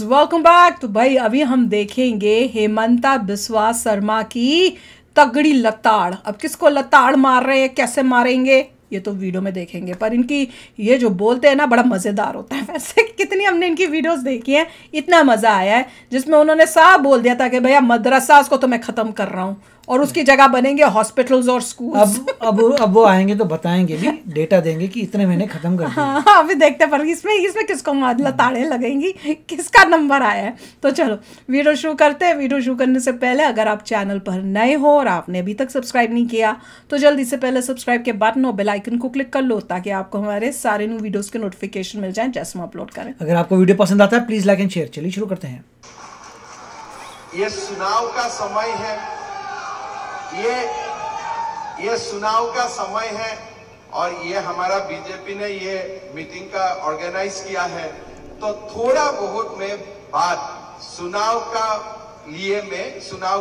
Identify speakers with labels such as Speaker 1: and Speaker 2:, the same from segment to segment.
Speaker 1: Guys welcome back. तो भाई अभी हम देखेंगे हेमंता बिस्वा शर्मा की तगड़ी लताड़। अब किसको लताड़ मार रहे हैं, कैसे मारेंगे, ये तो वीडियो में देखेंगे। पर इनकी ये जो बोलते हैं ना, बड़ा मज़ेदार होता है। वैसे कितनी हमने इनकी वीडियोस देखी हैं, इतना मज़ा आया है जिसमें उन्होंने साफ बोल दिया था कि भैया मदरसा को तो मैं ख़त्म कर रहा हूँ और उसकी जगह बनेंगे हॉस्पिटल्स और स्कूल्स।
Speaker 2: अब वो आएंगे तो बताएंगे भी, डेटा देंगे कि इतने महीने खत्म कर दिए।
Speaker 1: हाँ अभी देखते पर इसमें किसको लताड़ें लगेंगी, किसका नंबर आया है। तो चलो वीडियो शुरू करते हैं। वीडियो शुरू करने से पहले अगर आप चैनल पर नए हो और आपने अभी तक सब्सक्राइब नहीं किया तो जल्दी से पहले सब्सक्राइब के बटन और बेल आइकन को क्लिक कर लो ताकि आपको हमारे सारे न्यू वीडियोस के नोटिफिकेशन मिल जाएं जैसे हम अपलोड करें।
Speaker 2: अगर आपको वीडियो पसंद आता है प्लीज लाइक एंड शेयर। चलिए शुरू करते हैं।
Speaker 3: ये चुनाव का समय है, ये चुनाव का समय है और ये हमारा बीजेपी ने ये मीटिंग का ऑर्गेनाइज किया है। तो थोड़ा बहुत मैं बात चुनाव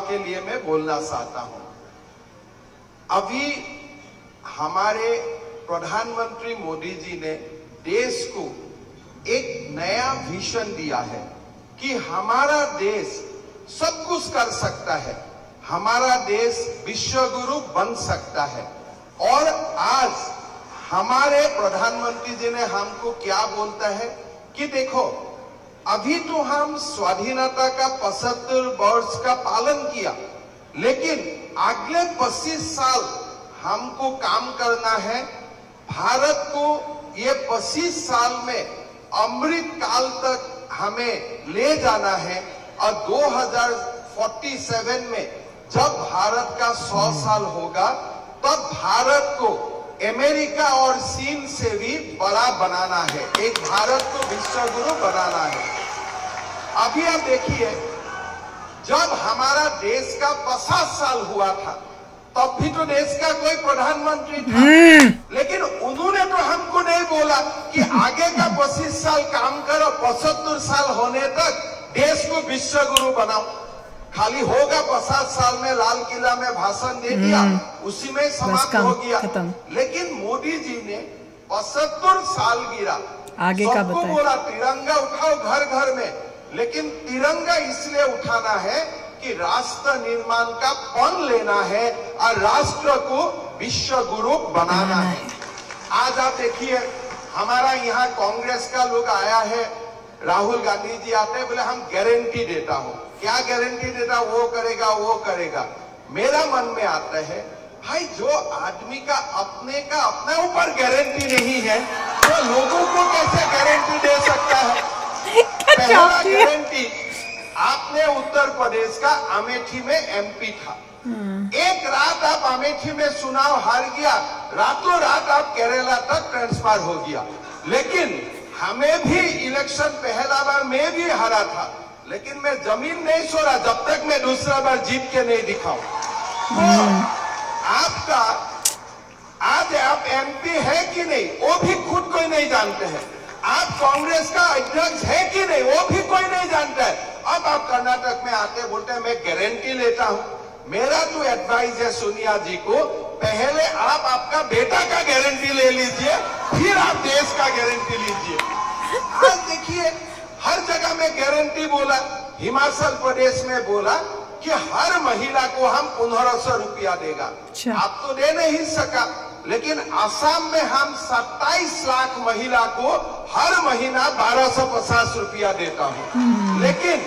Speaker 3: के लिए मैं बोलना चाहता हूं। अभी हमारे प्रधानमंत्री मोदी जी ने देश को एक नया विजन दिया है कि हमारा देश सब कुछ कर सकता है, हमारा देश विश्व गुरु बन सकता है। और आज हमारे प्रधानमंत्री जी ने हमको क्या बोलता है कि देखो अभी तो हम स्वाधीनता का 75 वर्ष का पालन किया, लेकिन अगले 25 साल हमको काम करना है। भारत को ये 25 साल में अमृत काल तक हमें ले जाना है और 2047 में जब भारत का 100 साल होगा तब भारत को अमेरिका और चीन से भी बड़ा बनाना है, एक भारत को विश्व गुरु बनाना है। अभी आप देखिए, जब हमारा देश का 50 साल हुआ था तब भी तो देश का कोई प्रधानमंत्री था, लेकिन उन्होंने तो हमको नहीं बोला कि आगे का 25 साल काम करो, 75 साल होने तक देश को विश्व गुरु बनाओ। खाली होगा 50 साल में लाल किला में भाषण दे दिया, उसी में समाप्त हो गया। लेकिन मोदी जी ने 75 साल गिरा,
Speaker 1: आगे का
Speaker 3: सबको बोला तिरंगा उठाओ घर घर में, लेकिन तिरंगा इसलिए उठाना है कि राष्ट्र निर्माण का पन लेना है और राष्ट्र को विश्व गुरु बनाना है। आज आप देखिए हमारा यहाँ कांग्रेस का लोग आया है, राहुल गांधी जी आते हैं, बोले हम गारंटी देता हूँ। क्या गारंटी देता, वो करेगा वो करेगा। मेरा मन में आता है भाई जो आदमी का अपने ऊपर गारंटी नहीं है तो लोगों को कैसे गारंटी दे सकता है। पहला गारंटी, आपने उत्तर प्रदेश का अमेठी में एमपी था, एक रात आप अमेठी में चुनाव हार गया, रातों रात आप केरला तक ट्रांसफर हो गया। लेकिन हमें भी इलेक्शन पहला बार मैं भी हारा था, लेकिन मैं जमीन नहीं छोड़ा जब तक मैं दूसरा बार जीत के नहीं दिखाऊं। तो आपका आज आप एमपी है कि नहीं वो भी खुद कोई नहीं जानते हैं, आप कांग्रेस का अध्यक्ष है कि नहीं वो भी कोई नहीं जानता है। अब आप कर्नाटक में आते बोलते हैं मैं गारंटी लेता हूं। मेरा तो एडवाइस है सोनिया जी को, पहले आप आपका बेटा का गारंटी ले लीजिए, फिर आप देश का गारंटी लीजिए। आज देखिए हर जगह में गारंटी बोला, हिमाचल प्रदेश में बोला कि हर महिला को हम 1500 रुपया देगा। आप तो दे नहीं सका, लेकिन असम में हम 27 लाख महिला को हर महीना 1250 रुपया देता हूँ। लेकिन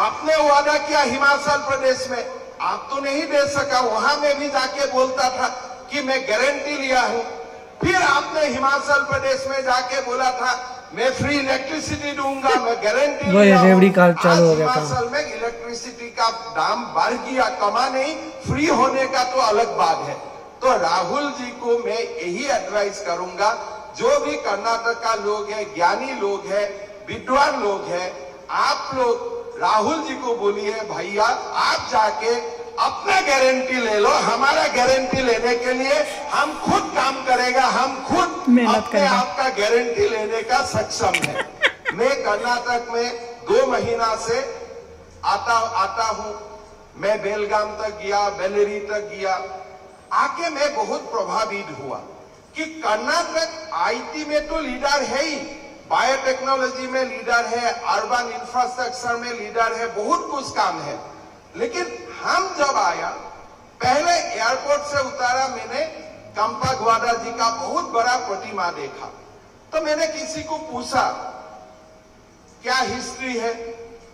Speaker 3: आपने वादा किया हिमाचल प्रदेश में, आप तो नहीं दे सका। वहां में भी जाके बोलता था कि मैं गारंटी लिया हूँ। फिर आपने हिमाचल प्रदेश में जाके बोला था मैं फ्री इलेक्ट्रिसिटी दूंगा, मैं गारंटी लिया हूँ। हिमाचल में इलेक्ट्रिसिटी का दाम बढ़ गया, कमा नहीं, फ्री होने का तो अलग बात है। तो राहुल जी को मैं यही एडवाइस करूंगा, जो भी कर्नाटक का लोग है, ज्ञानी लोग है, विद्वान लोग है, आप लोग राहुल जी को बोलिए भैया आप जाके अपना गारंटी ले लो, हमारा गारंटी लेने के लिए हम खुद काम करेगा, हम खुद
Speaker 1: मेहनत
Speaker 3: अपने आपका गारंटी लेने का सक्षम है। मैं कर्नाटक में 2 महीना से आता हूँ। मैं बेलगाम तक गया, बेल्लेरी तक गया, आके मैं बहुत प्रभावित हुआ कि कर्नाटक आईटी में तो लीडर है ही, बायोटेक्नोलॉजी में लीडर है, अर्बन इंफ्रास्ट्रक्चर में लीडर है, बहुत कुछ काम है। लेकिन हम जब आया, पहले एयरपोर्ट से उतारा, मैंने कंपागवाड़ा जी का बहुत बड़ा प्रतिमा देखा। तो मैंने किसी को पूछा क्या हिस्ट्री है,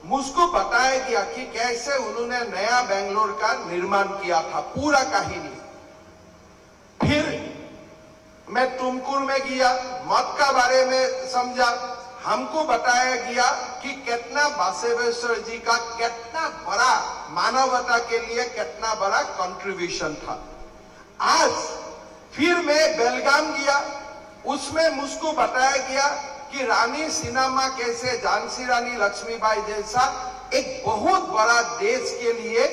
Speaker 3: मुझको बताया गया कि कैसे उन्होंने नया बेंगलोर का निर्माण किया था, पूरा कहानी। फिर मैं तुमकुर में गया, मत का बारे में समझा, हमको बताया गया कि कितना बसवेश्वर जी का कितना बड़ा मानवता के लिए कितना बड़ा कंट्रीब्यूशन था। आज फिर मैं बेलगाम गया, उसमें मुझको बताया गया कि रानी सिन्नामा कैसे झांसी रानी लक्ष्मीबाई जैसा एक बहुत बड़ा देश के लिए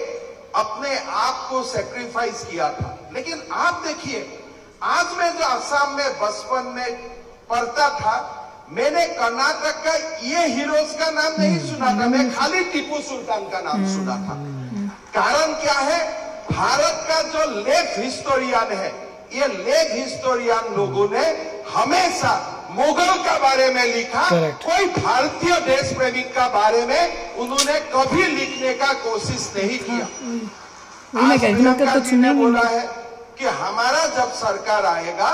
Speaker 3: अपने आप को सैक्रिफाइस किया था। लेकिन आप देखिए, आज मैं जो असम में बचपन में पढ़ता था, मैंने कर्नाटक का ये हीरोज का नाम नहीं सुना था, मैं खाली टीपू सुल्तान का नाम सुना था। कारण क्या है, भारत का जो लेफ्ट हिस्टोरियन है, ये लेफ्ट हिस्टोरियन लोगों ने हमेशा मुगल का बारे में लिखा, कोई भारतीय देश प्रेमिक का बारे में उन्होंने कभी लिखने का कोशिश नहीं किया। आज ने बोला है कि हमारा जब सरकार आएगा,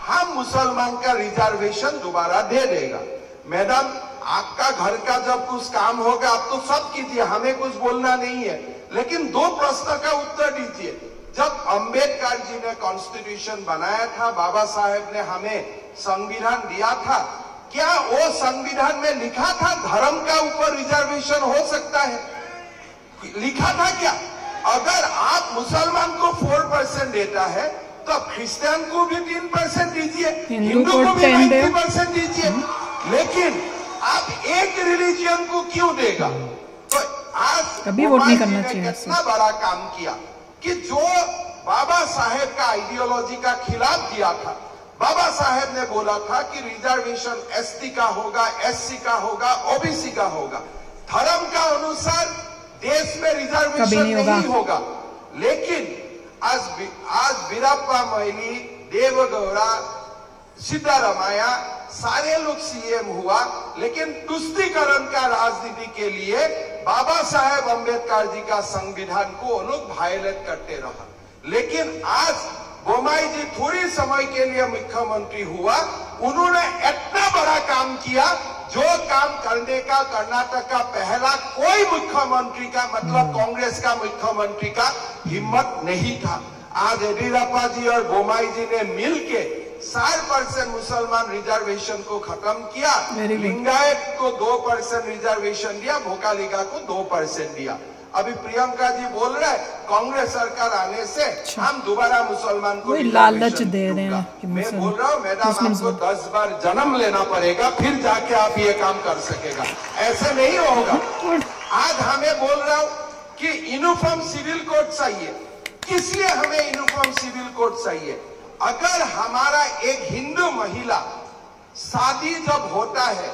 Speaker 3: हम मुसलमान का रिजर्वेशन दोबारा दे देगा। मैडम, आपका घर का जब कुछ काम होगा आप तो सब कीजिए, हमें कुछ बोलना नहीं है, लेकिन दो प्रश्न का उत्तर दीजिए। जब अंबेडकर जी ने कॉन्स्टिट्यूशन बनाया था, बाबा साहेब ने हमें संविधान दिया था, क्या वो संविधान में लिखा था धर्म का ऊपर रिजर्वेशन हो सकता है? लिखा था क्या? अगर आप मुसलमान को 4% देता है तो क्रिश्चियन को भी 3% दीजिए, हिंदू को भी 90% दीजिए, लेकिन आप एक रिलीजियन को क्यों देगा? तो आज
Speaker 1: कभी वोट नहीं करना चाहिए।
Speaker 3: कितना बड़ा काम किया कि जो बाबा साहेब का आइडियोलॉजी का खिलाफ दिया था, बाबा साहेब ने बोला था कि रिजर्वेशन एसटी का होगा, एससी का होगा, ओबीसी का होगा, धर्म का अनुसार देश में रिजर्वेशन नहीं होगा। लेकिन आज वीरप्पा मोइली, देवगौड़ा, सिद्धारमैया सारे लोग सीएम हुआ, लेकिन तुष्टीकरण का राजनीति के लिए बाबा साहेब अंबेडकर जी का संविधान को वो लोग वायलेट करते रहा। लेकिन आज बोमाई जी थोड़ी समय के लिए मुख्यमंत्री हुआ, उन्होंने इतना बड़ा काम किया जो काम करने का कर्नाटक का पहला कोई मुख्यमंत्री का, मतलब कांग्रेस का मुख्यमंत्री का हिम्मत नहीं था। आज येदियुरप्पा जी और बोमाई जी ने मिलके 4% मुसलमान रिजर्वेशन को खत्म किया, लिंगायत को 2% रिजर्वेशन दिया, भोकालिका को 2% दिया। अभी प्रियंका जी बोल रहे हैं कांग्रेस सरकार आने से हम दोबारा मुसलमान को
Speaker 1: लालच दे रहे हैं।
Speaker 3: मैं बोल रहा हूँ मैडम, आपको 10 बार जन्म लेना पड़ेगा फिर जाके आप ये काम कर सकेगा, ऐसे नहीं होगा। आज हमें बोल रहा हूँ कि यूनिफॉर्म सिविल कोड चाहिए। किस लिए हमें यूनिफॉर्म सिविल कोड चाहिए? अगर हमारा एक हिंदू महिला शादी जब होता है,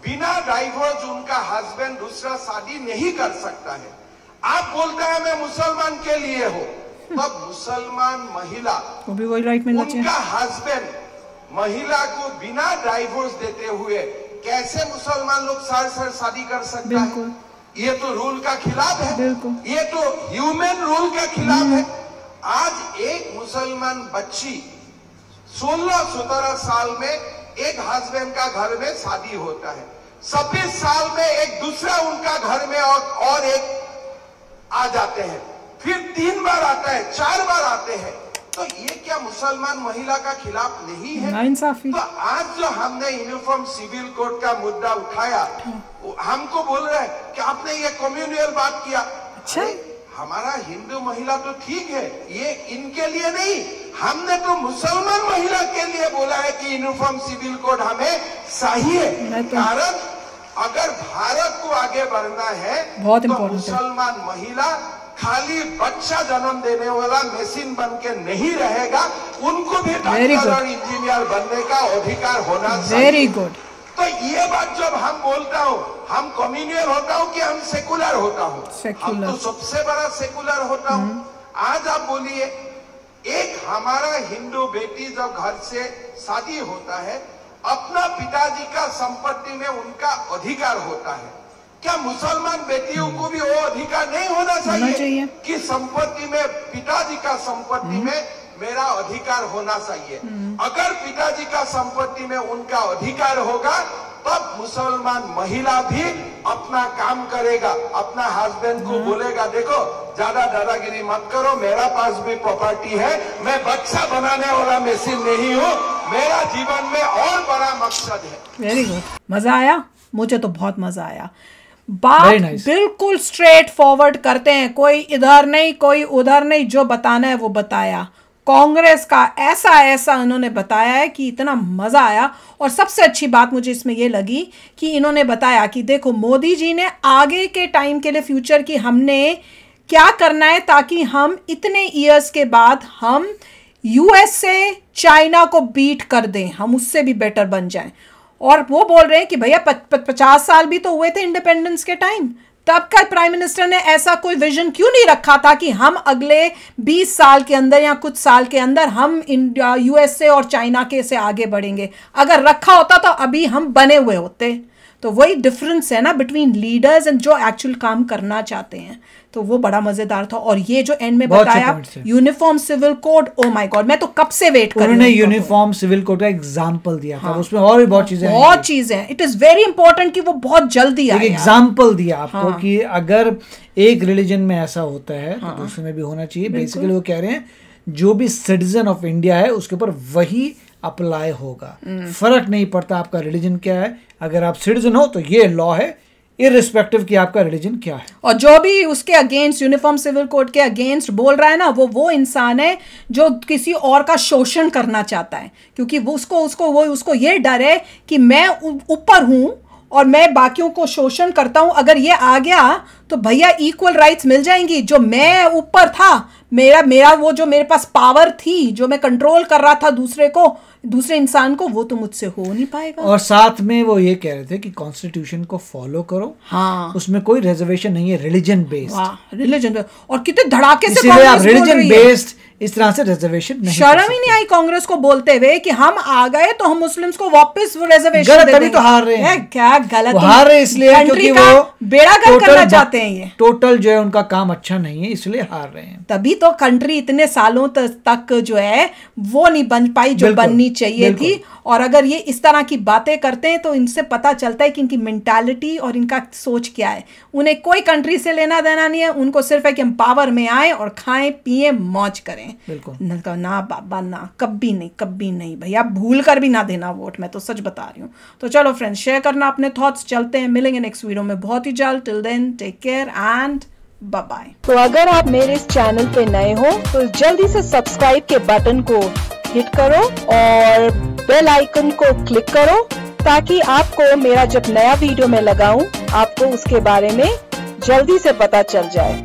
Speaker 3: बिना डाइवोर्स उनका हस्बैंड दूसरा शादी नहीं कर सकता है। आप बोलते हैं मैं मुसलमान के लिए हो, तब मुसलमान महिला
Speaker 1: वो भी वही राइट मिलना चाहिए।
Speaker 3: उनका हस्बैंड महिला को बिना डाइवोर्स देते हुए कैसे मुसलमान लोग सार शादी कर सकता है? ये तो रूल का खिलाफ है, ये तो ह्यूमन रूल का खिलाफ है। आज एक मुसलमान बच्ची 16-17 साल में एक हस्बैंड का घर में शादी होता है, 26 साल में एक दूसरा उनका घर में और एक आ जाते हैं, फिर 3 बार आता है, 4 बार आते हैं। तो ये क्या मुसलमान महिला का खिलाफ नहीं है?
Speaker 1: नाइंसाफी।
Speaker 3: तो आज जो हमने यूनिफॉर्म सिविल कोड का मुद्दा उठाया, हमको बोल रहे हैं कि आपने ये कम्युनल बात किया।
Speaker 1: अच्छा,
Speaker 3: हमारा हिंदू महिला तो ठीक है, ये इनके लिए नहीं, हमने तो मुसलमान महिला के लिए बोला है कि यूनिफॉर्म सिविल कोड हमें चाहिए। कारण अगर भारत को आगे बढ़ना है
Speaker 1: बहुत
Speaker 3: तो मुसलमान महिला खाली बच्चा जन्म देने वाला मशीन बन के नहीं रहेगा, उनको भी डॉक्टर और इंजीनियर बनने का अधिकार होना चाहिए।
Speaker 1: Very good.
Speaker 3: तो ये बात जब हम बोलता हूँ, हम कम्युनियल होता हूँ कि हम सेकुलर होता हूँ? हम तो सबसे बड़ा सेकुलर होता हूँ। आज आप बोलिए, एक हमारा हिंदू बेटी जब घर से शादी होता है, अपना पिताजी का संपत्ति में उनका अधिकार होता है। क्या मुसलमान बेटियों को भी वो अधिकार नहीं होना चाहिए कि संपत्ति में, पिताजी का संपत्ति में मेरा अधिकार होना चाहिए? अगर पिताजी का संपत्ति में उनका अधिकार होगा तब मुसलमान महिला भी अपना काम करेगा, अपना हस्बैंड को बोलेगा देखो ज्यादा दादागिरी मत करो, मेरा पास भी प्रॉपर्टी है, मैं बक्सा बनाने वाला मशीन नहीं हूँ, मेरा जीवन में और बड़ा मकसद है।
Speaker 1: वेरी गुड, मजा आया, मुझे तो बहुत मजा आया। बात बिल्कुल स्ट्रेट फॉरवर्ड करते हैं, कोई इधर नहीं कोई उधर नहीं, जो बताना है वो बताया। कांग्रेस का ऐसा उन्होंने बताया है कि इतना मज़ा आया। और सबसे अच्छी बात मुझे इसमें ये लगी कि इन्होंने बताया कि देखो मोदी जी ने आगे के टाइम के लिए, फ्यूचर की हमने क्या करना है ताकि हम इतने ईयर्स के बाद हम यूएस से चाइना को बीट कर दें, हम उससे भी बेटर बन जाएं। और वो बोल रहे हैं कि भैया 50 साल भी तो हुए थे इंडिपेंडेंस के टाइम, तब का प्राइम मिनिस्टर ने ऐसा कोई विजन क्यों नहीं रखा था कि हम अगले 20 साल के अंदर या कुछ साल के अंदर हम इंडिया, यूएसए और चाइना के से आगे बढ़ेंगे? अगर रखा होता तो अभी हम बने हुए होते। तो वही डिफरेंस है ना बिटवीन लीडर्स एंड जो एक्चुअल काम करना चाहते हैं। तो वो बड़ा मजेदार था। और ये जो एंड में बताया uniform civil code, oh my God, मैं तो कब से वेट कर रही हूं।
Speaker 2: उन्होंने यूनिफॉर्म सिविल कोड का एग्जांपल दिया था, उसमें और भी बहुत चीजें
Speaker 1: इट इज वेरी इंपॉर्टेंट कि वो बहुत जल्दी आए।
Speaker 2: एग्जांपल दिया आपको कि अगर एक रिलीजन में ऐसा होता है तो दूसरे में भी होना चाहिए। बेसिकली वो कह रहे हैं जो भी सिटीजन ऑफ इंडिया है उसके ऊपर वही अप्लाई होगा, फर्क नहीं पड़ता आपका रिलीजन क्या है। अगर आप सिटीजन हो तो ये लॉ है, इररिस्पेक्टिव कि आपका रिलीजन क्या है।
Speaker 1: और जो भी उसके अगेंस्ट, यूनिफॉर्म सिविल कोड के अगेंस्ट बोल रहा है ना, वो इंसान है जो किसी और का शोषण करना चाहता है, क्योंकि वो उसको ये डर है कि मैं ऊपर हूं और मैं बाकियों को शोषण करता हूं। अगर ये आ गया तो भैया इक्वल राइट्स मिल जाएंगी। जो मैं ऊपर था, मेरा वो जो मेरे पास पावर थी, जो मैं कंट्रोल कर रहा था दूसरे इंसान को, वो तो मुझसे हो नहीं पाएगा।
Speaker 2: और साथ में वो ये कह रहे थे कि कॉन्स्टिट्यूशन को फॉलो करो,
Speaker 1: हाँ,
Speaker 2: उसमें कोई रिजर्वेशन नहीं है, रिलीजन बेस्ड।
Speaker 1: रिलीजन बेस्ड, और कितने धड़ाके से
Speaker 2: आप रिलीजन बेस्ड इस तरह से रिजर्वेशन नहीं,
Speaker 1: शर्म ही नहीं आई कांग्रेस को बोलते हुए कि हम आ गए तो हम मुस्लिम्स को वापस रिजर्वेशन
Speaker 2: दे देंगे। तो हार रहे हैं,
Speaker 1: क्या गलत,
Speaker 2: हार रहे इसलिए क्योंकि वो
Speaker 1: बेड़ागर्क करना चाहते हैं। ये
Speaker 2: टोटल जो है उनका काम अच्छा नहीं है, इसलिए हार रहे हैं।
Speaker 1: तभी तो कंट्री इतने सालों तक जो है वो नहीं बन पाई जो बननी चाहिए थी। और अगर ये इस तरह की बातें करते हैं तो इनसे पता चलता है कि इनकी मेंटालिटी और इनका सोच क्या है। उन्हें कोई कंट्री से लेना देना नहीं है, उनको सिर्फ है कि हम पावर में आए और खाएं पिए मौज करें। ना बाबा ना, कभी नहीं भैया, भूल कर भी ना देना वोट, मैं तो सच बता रही हूँ। तो चलो फ्रेंड्स, शेयर करना अपने थॉट्स। चलते हैं, मिलेंगे नेक्स्ट वीडियो में बहुत ही जल्द। Till then take care and bye bye.
Speaker 4: तो अगर आप मेरे इस चैनल पे नए हो तो जल्दी से सब्सक्राइब के बटन को हिट करो और बेल आइकन को क्लिक करो ताकि आपको मेरा जब नया वीडियो मैं लगाऊं आपको उसके बारे में जल्दी से पता चल जाए।